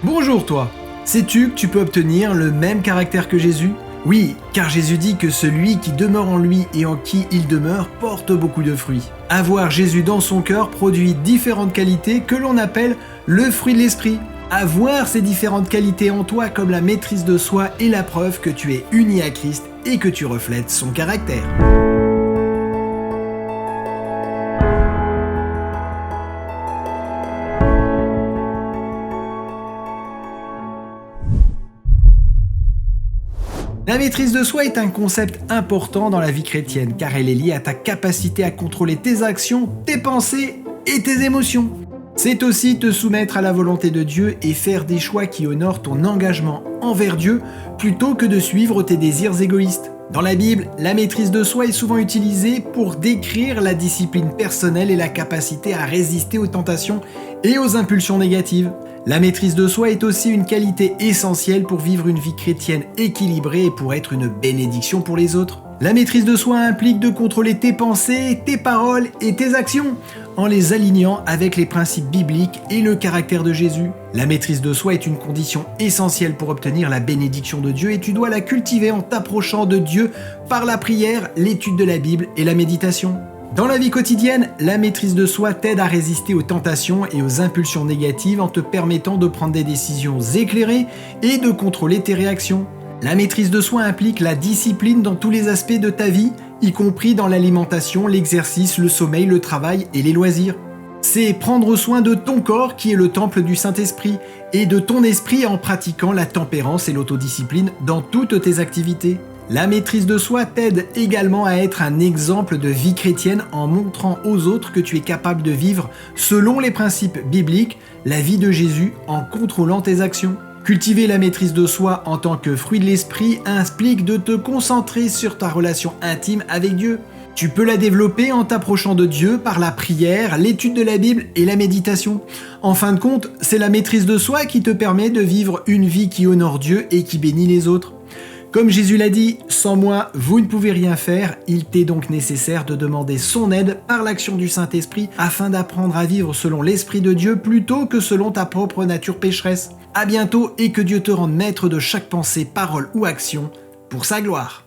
Bonjour toi. Sais-tu que tu peux obtenir le même caractère que Jésus ? Oui, car Jésus dit que celui qui demeure en lui et en qui il demeure porte beaucoup de fruits. Avoir Jésus dans son cœur produit différentes qualités que l'on appelle le fruit de l'esprit. Avoir ces différentes qualités en toi comme la maîtrise de soi est la preuve que tu es uni à Christ et que tu reflètes son caractère. La maîtrise de soi est un concept important dans la vie chrétienne car elle est liée à ta capacité à contrôler tes actions, tes pensées et tes émotions. C'est aussi te soumettre à la volonté de Dieu et faire des choix qui honorent ton engagement envers Dieu plutôt que de suivre tes désirs égoïstes. Dans la Bible, la maîtrise de soi est souvent utilisée pour décrire la discipline personnelle et la capacité à résister aux tentations et aux impulsions négatives. La maîtrise de soi est aussi une qualité essentielle pour vivre une vie chrétienne équilibrée et pour être une bénédiction pour les autres. La maîtrise de soi implique de contrôler tes pensées, tes paroles et tes actions en les alignant avec les principes bibliques et le caractère de Jésus. La maîtrise de soi est une condition essentielle pour obtenir la bénédiction de Dieu et tu dois la cultiver en t'approchant de Dieu par la prière, l'étude de la Bible et la méditation. Dans la vie quotidienne, la maîtrise de soi t'aide à résister aux tentations et aux impulsions négatives en te permettant de prendre des décisions éclairées et de contrôler tes réactions. La maîtrise de soi implique la discipline dans tous les aspects de ta vie, y compris dans l'alimentation, l'exercice, le sommeil, le travail et les loisirs. C'est prendre soin de ton corps qui est le temple du Saint-Esprit et de ton esprit en pratiquant la tempérance et l'autodiscipline dans toutes tes activités. La maîtrise de soi t'aide également à être un exemple de vie chrétienne en montrant aux autres que tu es capable de vivre selon les principes bibliques, la vie de Jésus en contrôlant tes actions. Cultiver la maîtrise de soi en tant que fruit de l'esprit implique de te concentrer sur ta relation intime avec Dieu. Tu peux la développer en t'approchant de Dieu par la prière, l'étude de la Bible et la méditation. En fin de compte, c'est la maîtrise de soi qui te permet de vivre une vie qui honore Dieu et qui bénit les autres. Comme Jésus l'a dit, « Sans moi, vous ne pouvez rien faire », il t'est donc nécessaire de demander son aide par l'action du Saint-Esprit afin d'apprendre à vivre selon l'Esprit de Dieu plutôt que selon ta propre nature pécheresse. À bientôt et que Dieu te rende maître de chaque pensée, parole ou action pour sa gloire.